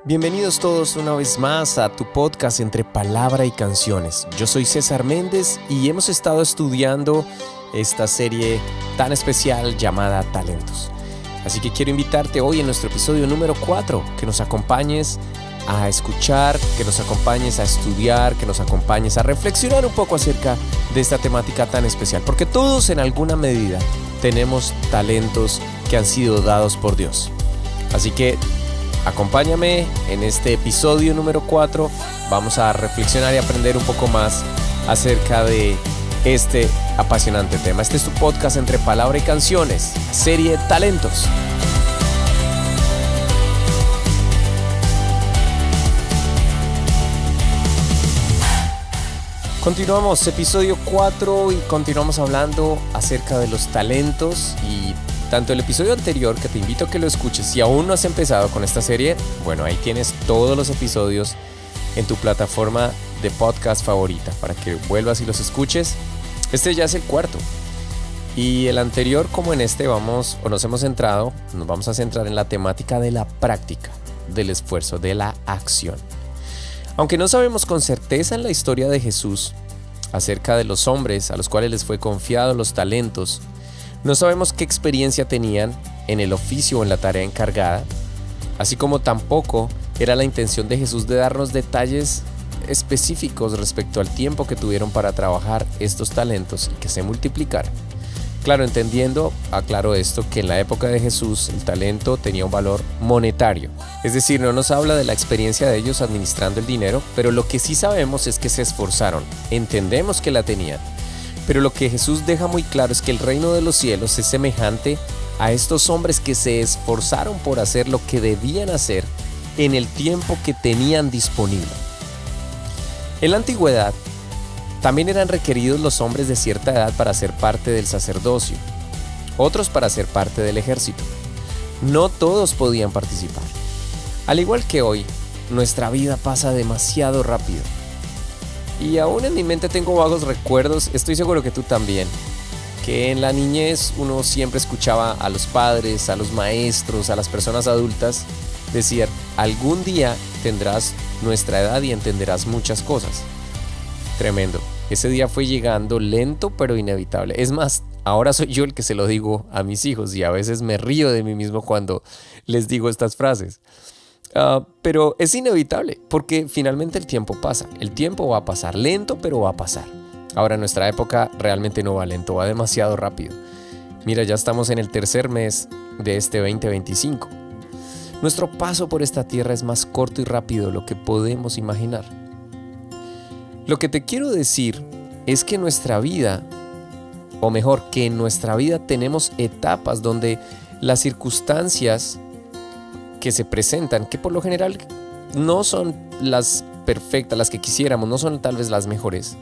Bienvenidos todos una vez más a tu podcast Entre Palabra y Canciones. Yo soy César Méndez y hemos estado estudiando esta serie tan especial llamada Talentos. Así que quiero invitarte hoy en nuestro episodio número 4, que nos acompañes a escuchar, que nos acompañes a estudiar, que nos acompañes a reflexionar un poco acerca de esta temática tan especial. Porque todos en alguna medida tenemos talentos que han sido dados por Dios. Así que acompáñame en este episodio número 4. Vamos a reflexionar y aprender un poco más acerca de este apasionante tema. Este es tu podcast Entre Palabra y Canciones, serie Talentos. Continuamos, episodio 4, y continuamos hablando acerca de los talentos. Y tanto el episodio anterior, que te invito a que lo escuches si aún no has empezado con esta serie, bueno, ahí tienes todos los episodios en tu plataforma de podcast favorita para que vuelvas y los escuches. Este ya es el 4. Y el anterior, como en este, nos vamos a centrar en la temática de la práctica, del esfuerzo, de la acción. Aunque no sabemos con certeza en la historia de Jesús acerca de los hombres a los cuales les fue confiado los talentos, no sabemos qué experiencia tenían en el oficio o en la tarea encargada, así como tampoco era la intención de Jesús de darnos detalles específicos respecto al tiempo que tuvieron para trabajar estos talentos y que se multiplicaran. Claro, aclaro esto, que en la época de Jesús el talento tenía un valor monetario. Es decir, no nos habla de la experiencia de ellos administrando el dinero, pero lo que sí sabemos es que se esforzaron. Entendemos que la tenían. Pero lo que Jesús deja muy claro es que el reino de los cielos es semejante a estos hombres que se esforzaron por hacer lo que debían hacer en el tiempo que tenían disponible. En la antigüedad, también eran requeridos los hombres de cierta edad para ser parte del sacerdocio, otros para ser parte del ejército. No todos podían participar. Al igual que hoy, nuestra vida pasa demasiado rápido. Y aún en mi mente tengo vagos recuerdos, estoy seguro que tú también, que en la niñez uno siempre escuchaba a los padres, a los maestros, a las personas adultas decir: algún día tendrás nuestra edad y entenderás muchas cosas. Tremendo. Ese día fue llegando lento pero inevitable. Es más, ahora soy yo el que se lo digo a mis hijos y a veces me río de mí mismo cuando les digo estas frases. Pero es inevitable porque finalmente el tiempo pasa. El tiempo va a pasar lento, pero va a pasar. Ahora, en nuestra época realmente no va lento, va demasiado rápido. Mira, ya estamos en el tercer mes de este 2025. Nuestro paso por esta tierra es más corto y rápido de lo que podemos imaginar. Lo que te quiero decir es que nuestra vida, o mejor, que en nuestra vida tenemos etapas donde las circunstancias que se presentan, que por lo general no son las perfectas, las que quisiéramos, no son tal vez las mejores.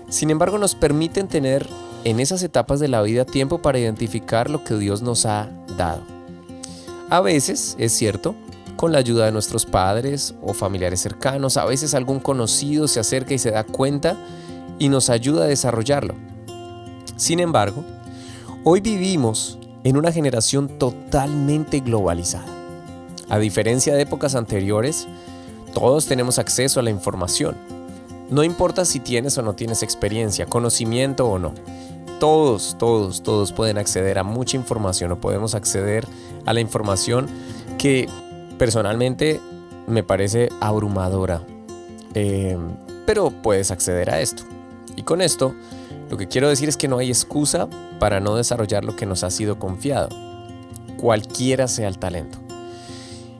Sin embargo, nos permiten tener en esas etapas de la vida tiempo para identificar lo que Dios nos ha dado. A veces, es cierto, con la ayuda de nuestros padres o familiares cercanos, a veces algún conocido se acerca y se da cuenta y nos ayuda a desarrollarlo. Sin embargo, hoy vivimos en una generación totalmente globalizada. A diferencia de épocas anteriores, todos tenemos acceso a la información. No importa si tienes o no tienes experiencia, conocimiento o no. Todos pueden acceder a mucha información, o podemos acceder a la información que personalmente me parece abrumadora. Pero puedes acceder a esto. Y con esto, lo que quiero decir es que no hay excusa para no desarrollar lo que nos ha sido confiado, cualquiera sea el talento.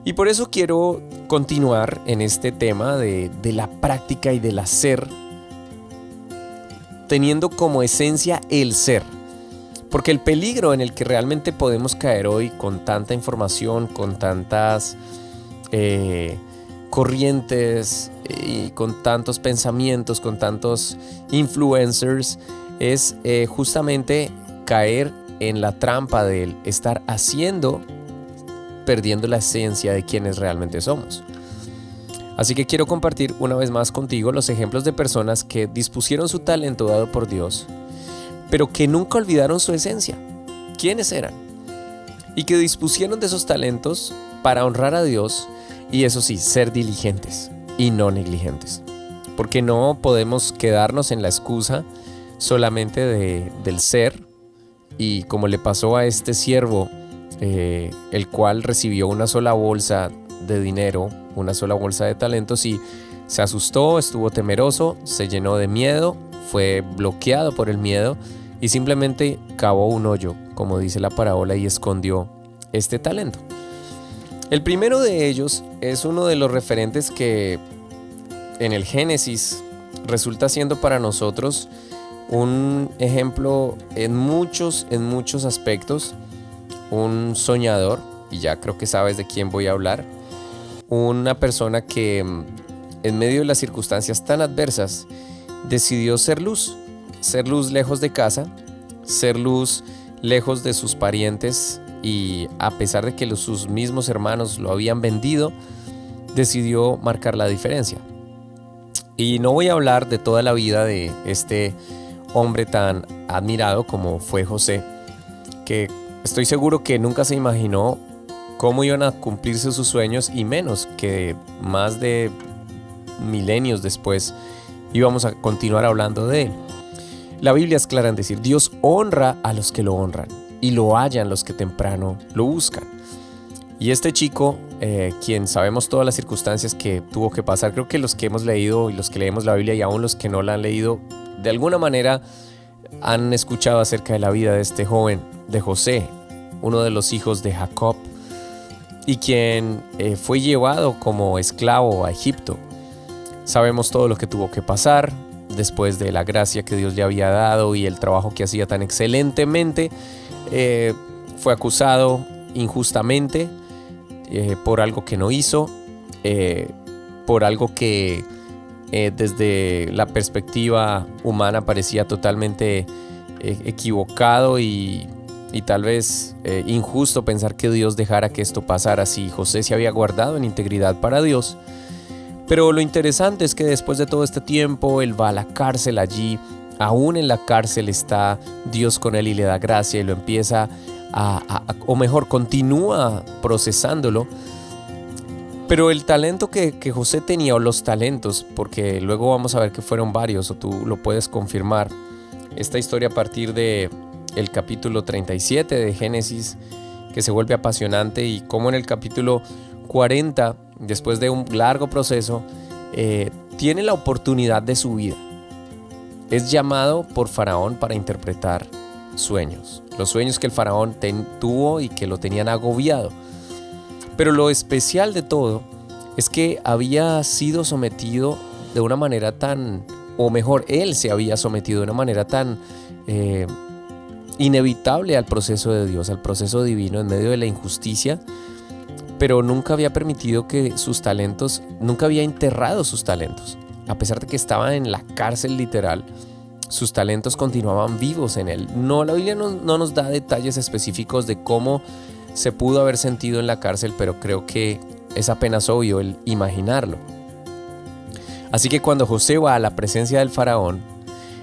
Y por eso quiero continuar en este tema de la práctica y del hacer, teniendo como esencia el ser. Porque el peligro en el que realmente podemos caer hoy con tanta información, con tantas corrientes y con tantos pensamientos, con tantos influencers, es justamente caer en la trampa del estar haciendo, perdiendo la esencia de quienes realmente somos. Así que quiero compartir una vez más contigo los ejemplos de personas que dispusieron su talento dado por Dios, pero que nunca olvidaron su esencia. ¿Quiénes eran? Y que dispusieron de esos talentos para honrar a Dios Y eso sí, ser diligentes y no negligentes. Porque no podemos quedarnos en la excusa solamente del ser. Y como le pasó a este siervo, el cual recibió una sola bolsa de dinero, una sola bolsa de talentos, y se asustó, estuvo temeroso, se llenó de miedo, fue bloqueado por el miedo y simplemente cavó un hoyo, como dice la parábola, y escondió este talento. El primero de ellos es uno de los referentes que en el Génesis resulta siendo para nosotros un ejemplo en muchos aspectos. Un soñador, y ya creo que sabes de quién voy a hablar. Una persona que en medio de las circunstancias tan adversas decidió ser luz lejos de casa, ser luz lejos de sus parientes, y a pesar de que sus mismos hermanos lo habían vendido, decidió marcar la diferencia. Y no voy a hablar de toda la vida de este hombre tan admirado como fue José, que estoy seguro que nunca se imaginó cómo iban a cumplirse sus sueños, y menos que más de milenios después íbamos a continuar hablando de él. La Biblia es clara en decir: Dios honra a los que lo honran y lo hallan los que temprano lo buscan. Y este chico, quien sabemos todas las circunstancias que tuvo que pasar, creo que los que hemos leído y los que leemos la Biblia, y aún los que no la han leído, de alguna manera han escuchado acerca de la vida de este joven, de José, uno de los hijos de Jacob, y quien fue llevado como esclavo a Egipto. Sabemos todo lo que tuvo que pasar después de la gracia que Dios le había dado y el trabajo que hacía tan excelentemente. Fue acusado injustamente por algo que no hizo, por algo que desde la perspectiva humana parecía totalmente equivocado y tal vez injusto pensar que Dios dejara que esto pasara si José se había guardado en integridad para Dios. Pero lo interesante es que después de todo este tiempo él va a la cárcel. Allí, aún en la cárcel, está Dios con él y le da gracia y lo empieza o mejor, continúa procesándolo. Pero el talento que José tenía, o los talentos, porque luego vamos a ver que fueron varios, o tú lo puedes confirmar, esta historia a partir de el capítulo 37 de Génesis, que se vuelve apasionante, y como en el capítulo 40, después de un largo proceso, tiene la oportunidad de su vida. Es llamado por Faraón para interpretar sueños, los sueños que el Faraón tuvo y que lo tenían agobiado. Pero lo especial de todo es que había sido sometido de una manera tan, o mejor, él se había sometido de una manera tan inevitable al proceso de Dios, al proceso divino en medio de la injusticia, pero nunca había permitido que sus talentos, nunca había enterrado sus talentos. A pesar de que estaba en la cárcel literal, sus talentos continuaban vivos en él. No, la Biblia no nos da detalles específicos de cómo se pudo haber sentido en la cárcel, pero creo que es apenas obvio el imaginarlo. Así que cuando José va a la presencia del faraón,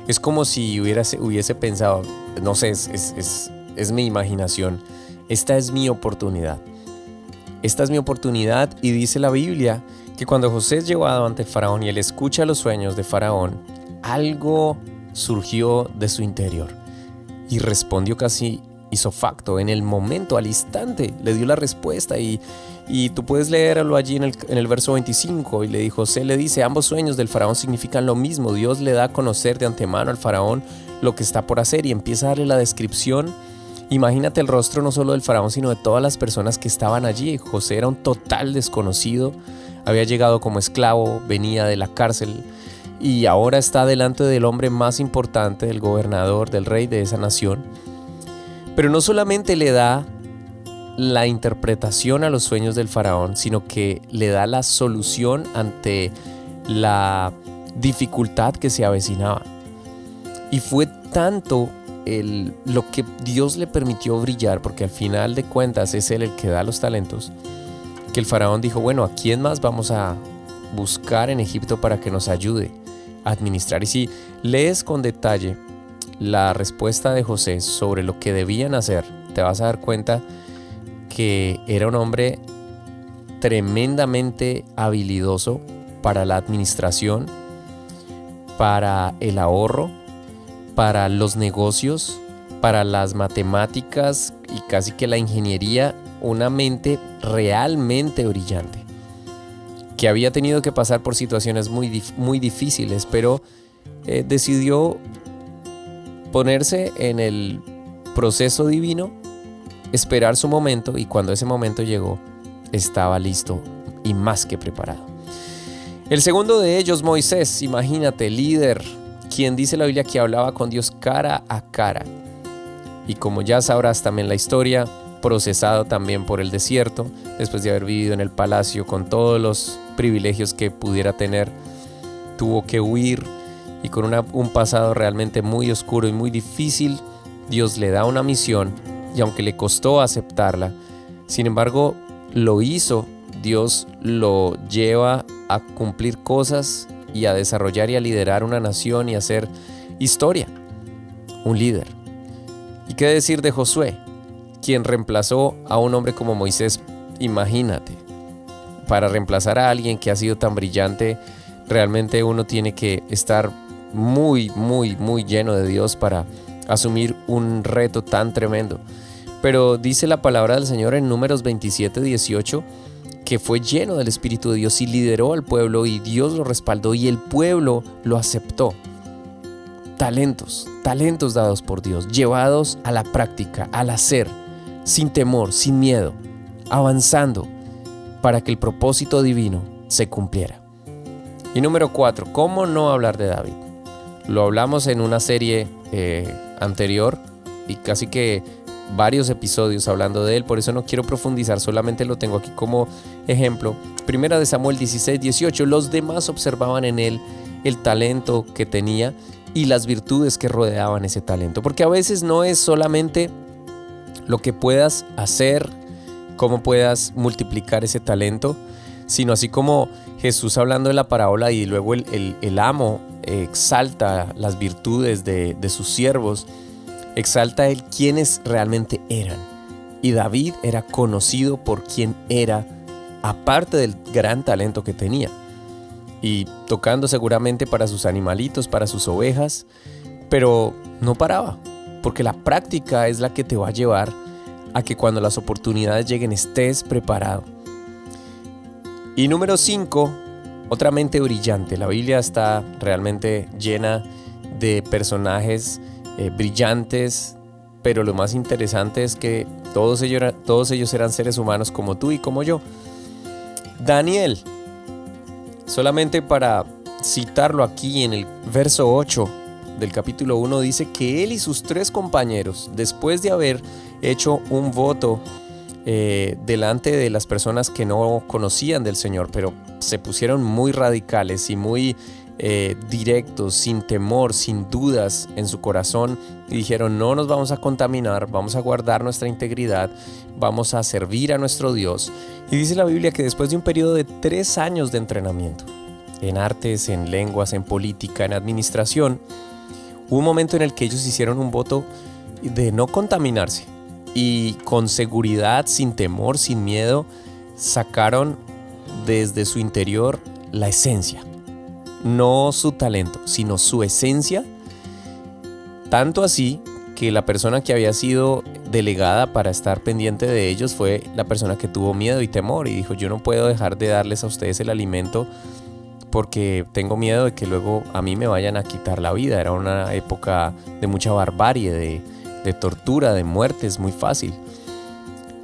es como si hubiese pensado, no sé, es mi imaginación, esta es mi oportunidad. Esta es mi oportunidad, y dice la Biblia que cuando José es llevado ante el faraón y él escucha los sueños de faraón, algo surgió de su interior y respondió casi ipso facto, en el momento, al instante, le dio la respuesta. Y tú puedes leerlo allí en el verso 25, y le dijo: José le dice, ambos sueños del faraón significan lo mismo. Dios le da a conocer de antemano al faraón lo que está por hacer, y empieza a darle la descripción. Imagínate el rostro no solo del faraón, sino de todas las personas que estaban allí. José era un total desconocido, había llegado como esclavo, venía de la cárcel, y ahora está delante del hombre más importante, del gobernador, del rey de esa nación. Pero no solamente le da la interpretación a los sueños del faraón, sino que le da la solución ante la dificultad que se avecinaba. Y fue tanto lo que Dios le permitió brillar, porque al final de cuentas es Él el que da los talentos, que el faraón dijo: bueno, ¿a quién más vamos a buscar en Egipto para que nos ayude a administrar? Y si lees con detalle la respuesta de José sobre lo que debían hacer, te vas a dar cuenta que era un hombre tremendamente habilidoso para la administración, para el ahorro, para los negocios, para las matemáticas y casi que la ingeniería, una mente realmente brillante, que había tenido que pasar por situaciones muy difíciles, pero decidió ponerse en el proceso divino, esperar su momento, y cuando ese momento llegó, estaba listo y más que preparado. El segundo de ellos, Moisés, imagínate, líder, quien dice la Biblia que hablaba con Dios cara a cara. Y como ya sabrás también la historia, procesado también por el desierto, después de haber vivido en el palacio con todos los privilegios que pudiera tener, tuvo que huir, y con un pasado realmente muy oscuro y muy difícil, Dios le da una misión, y aunque le costó aceptarla, sin embargo lo hizo. Dios lo lleva a cumplir cosas y a desarrollar y a liderar una nación y a hacer historia, un líder. ¿Y qué decir de Josué, quien reemplazó a un hombre como Moisés? Imagínate, para reemplazar a alguien que ha sido tan brillante, realmente uno tiene que estar muy lleno de Dios para asumir un reto tan tremendo. Pero dice la palabra del Señor en Números 27:18 que fue lleno del Espíritu de Dios y lideró al pueblo, y Dios lo respaldó y el pueblo lo aceptó. Talentos dados por Dios, llevados a la práctica, al hacer, sin temor, sin miedo, avanzando para que el propósito divino se cumpliera. Y número 4, ¿cómo no hablar de David? Lo hablamos en una serie anterior y casi que varios episodios hablando de él, por eso no quiero profundizar, solamente lo tengo aquí como ejemplo. Primera de Samuel 16:18, los demás observaban en él el talento que tenía y las virtudes que rodeaban ese talento, porque a veces no es solamente lo que puedas hacer, cómo puedas multiplicar ese talento, sino así como Jesús hablando de la parábola y luego el amo exalta las virtudes de sus siervos, exalta él quienes realmente eran. Y David era conocido por quien era, aparte del gran talento que tenía. Y tocando seguramente para sus animalitos, para sus ovejas, pero no paraba, porque la práctica es la que te va a llevar a que cuando las oportunidades lleguen estés preparado. Y número 5, otra mente brillante. La Biblia está realmente llena de personajes brillantes, pero lo más interesante es que todos ellos eran seres humanos como tú y como yo. Daniel, solamente para citarlo aquí en el verso 8 del capítulo 1, dice que él y sus 3 compañeros, después de haber hecho un voto delante de las personas que no conocían del Señor, pero se pusieron muy radicales y muy directos, sin temor, sin dudas en su corazón, y dijeron: no nos vamos a contaminar, vamos a guardar nuestra integridad, vamos a servir a nuestro Dios. Y dice la Biblia que después de un periodo de 3 años de entrenamiento en artes, en lenguas, en política, en administración, hubo un momento en el que ellos hicieron un voto de no contaminarse, y con seguridad, sin temor, sin miedo, sacaron desde su interior la esencia. No su talento, sino su esencia. Tanto así que la persona que había sido delegada para estar pendiente de ellos fue la persona que tuvo miedo y temor y dijo: yo no puedo dejar de darles a ustedes el alimento porque tengo miedo de que luego a mí me vayan a quitar la vida. Era una época de mucha barbarie, de tortura, de muertes muy fácil.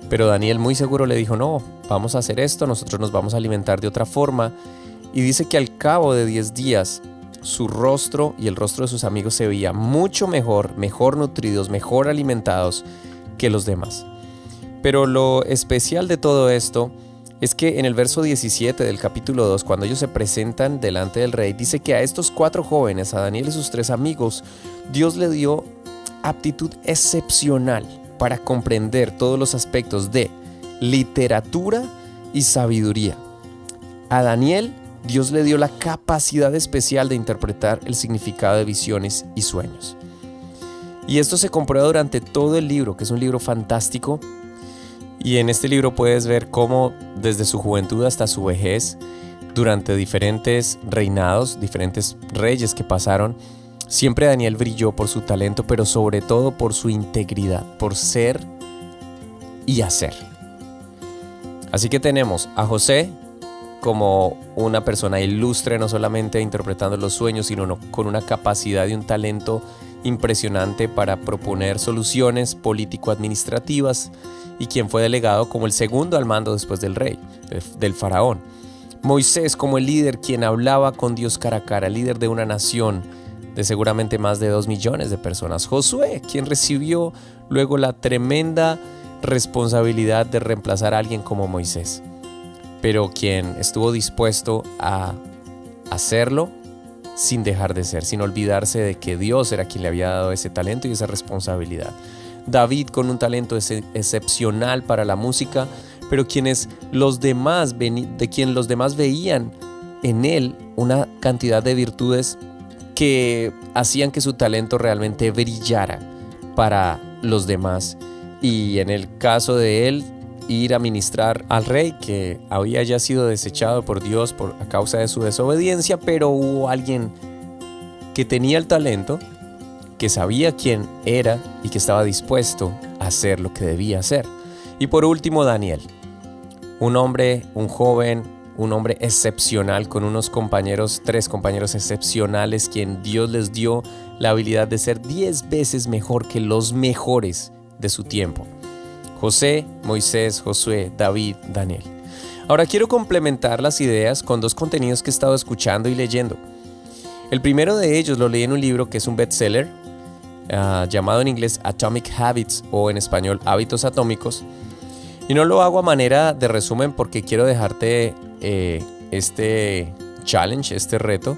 Pero Daniel muy seguro le dijo: no, vamos a hacer esto, nosotros nos vamos a alimentar de otra forma. Y dice que al cabo de 10 días su rostro y el rostro de sus amigos se veía mucho mejor nutridos, mejor alimentados que los demás. Pero lo especial de todo esto es que en el verso 17 del capítulo 2, cuando ellos se presentan delante del rey, dice que a estos 4 jóvenes, a Daniel y sus 3 amigos, Dios le dio aptitud excepcional para comprender todos los aspectos de literatura y sabiduría. A Daniel, Dios le dio la capacidad especial de interpretar el significado de visiones y sueños. Y esto se comprueba durante todo el libro, que es un libro fantástico. Y en este libro puedes ver cómo desde su juventud hasta su vejez, durante diferentes reinados, diferentes reyes que pasaron, siempre Daniel brilló por su talento, pero sobre todo por su integridad, por ser y hacer. Así que tenemos a José como una persona ilustre, no solamente interpretando los sueños, sino con una capacidad y un talento impresionante para proponer soluciones político-administrativas, y quien fue delegado como el segundo al mando después del rey, del faraón. Moisés como el líder, quien hablaba con Dios cara a cara, líder de una nación de seguramente más de 2 millones de personas. Josué, quien recibió luego la tremenda responsabilidad de reemplazar a alguien como Moisés, pero quien estuvo dispuesto a hacerlo sin dejar de ser, sin olvidarse de que Dios era quien le había dado ese talento y esa responsabilidad. David con un talento excepcional para la música, pero de quien los demás veían en él una cantidad de virtudes que hacían que su talento realmente brillara para los demás. Y en el caso de él, ir a ministrar al rey que había ya sido desechado por Dios a causa de su desobediencia, pero hubo alguien que tenía el talento, que sabía quién era y que estaba dispuesto a hacer lo que debía hacer. Y por último, Daniel, un hombre, un joven, un hombre excepcional con tres compañeros excepcionales, quien Dios les dio la habilidad de ser 10 veces mejor que los mejores de su tiempo. José, Moisés, Josué, David, Daniel. Ahora quiero complementar las ideas con 2 contenidos que he estado escuchando y leyendo. El primero de ellos lo leí en un libro que es un bestseller, llamado en inglés Atomic Habits, o en español Hábitos Atómicos. Y no lo hago a manera de resumen porque quiero dejarte este challenge, este reto.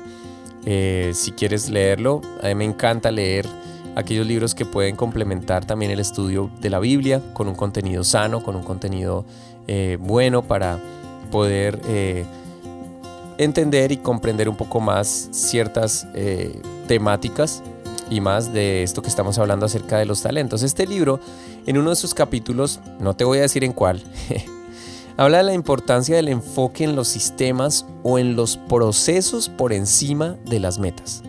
Si quieres leerlo, a mí me encanta leer aquellos libros que pueden complementar también el estudio de la Biblia con un contenido sano, con un contenido bueno para poder entender y comprender un poco más ciertas temáticas y más de esto que estamos hablando acerca de los talentos. Este libro, en uno de sus capítulos, no te voy a decir en cuál, habla de la importancia del enfoque en los sistemas o en los procesos por encima de las metas.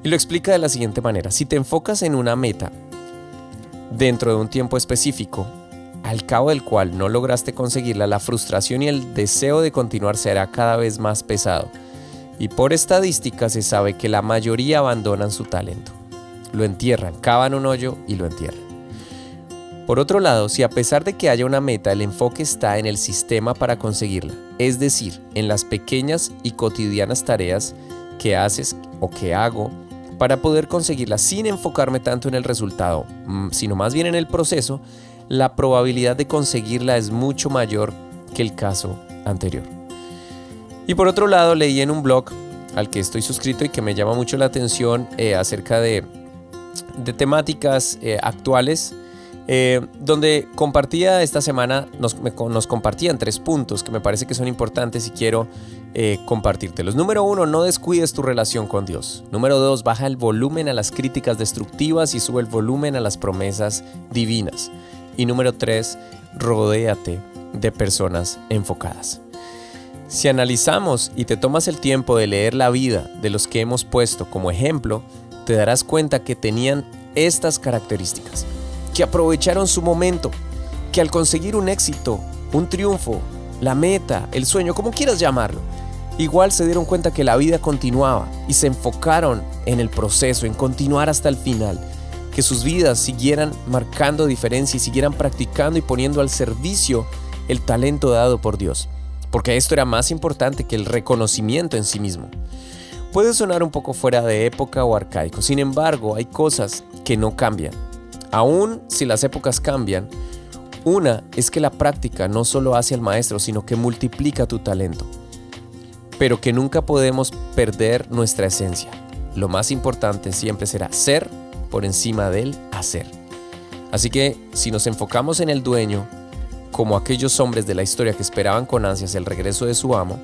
Y lo explica de la siguiente manera: si te enfocas en una meta dentro de un tiempo específico, al cabo del cual no lograste conseguirla, la frustración y el deseo de continuar será cada vez más pesado. Y por estadística se sabe que la mayoría abandonan su talento. Lo entierran, cavan un hoyo y lo entierran. Por otro lado, si a pesar de que haya una meta, el enfoque está en el sistema para conseguirla, es decir, en las pequeñas y cotidianas tareas que haces o que hago para poder conseguirla sin enfocarme tanto en el resultado, sino más bien en el proceso, la probabilidad de conseguirla es mucho mayor que el caso anterior. Y por otro lado, leí en un blog al que estoy suscrito y que me llama mucho la atención acerca de temáticas actuales, donde compartía esta semana, nos compartían 3 puntos que me parece que son importantes y quiero compartírtelos. Número 1, no descuides tu relación con Dios. Número 2, baja el volumen a las críticas destructivas y sube el volumen a las promesas divinas. Y número 3, rodéate de personas enfocadas. Si analizamos y te tomas el tiempo de leer la vida de los que hemos puesto como ejemplo, te darás cuenta que tenían estas características, que aprovecharon su momento, que al conseguir un éxito, un triunfo, la meta, el sueño, como quieras llamarlo, igual se dieron cuenta que la vida continuaba y se enfocaron en el proceso, en continuar hasta el final, que sus vidas siguieran marcando diferencia y siguieran practicando y poniendo al servicio el talento dado por Dios, porque esto era más importante que el reconocimiento en sí mismo. Puede sonar un poco fuera de época o arcaico, sin embargo, hay cosas que no cambian. Aún si las épocas cambian, una es que la práctica no solo hace al maestro, sino que multiplica tu talento. Pero que nunca podemos perder nuestra esencia. Lo más importante siempre será ser por encima del hacer. Así que si nos enfocamos en el dueño, como aquellos hombres de la historia que esperaban con ansias el regreso de su amo,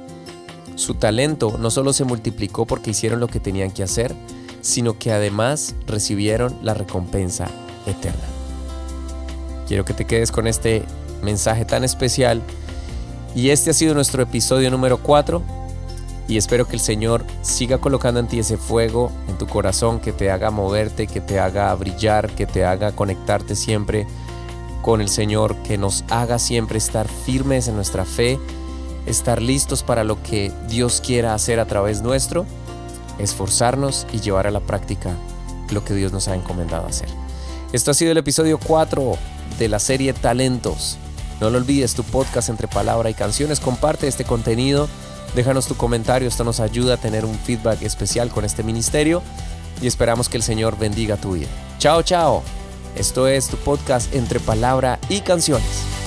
su talento no solo se multiplicó porque hicieron lo que tenían que hacer, sino que además recibieron la recompensa eterna. Quiero que te quedes con este mensaje tan especial. Y este ha sido nuestro episodio número 4. Y espero que el Señor siga colocando en ti ese fuego en tu corazón que te haga moverte, que te haga brillar, que te haga conectarte siempre con el Señor, que nos haga siempre estar firmes en nuestra fe, estar listos para lo que Dios quiera hacer a través nuestro, esforzarnos y llevar a la práctica lo que Dios nos ha encomendado hacer. Esto ha sido el episodio 4 de la serie Talentos. No lo olvides, tu podcast Entre Palabra y Canciones. Comparte este contenido. Déjanos tu comentario, esto nos ayuda a tener un feedback especial con este ministerio y esperamos que el Señor bendiga tu vida. Chao, chao. Esto es tu podcast Entre Palabra y Canciones.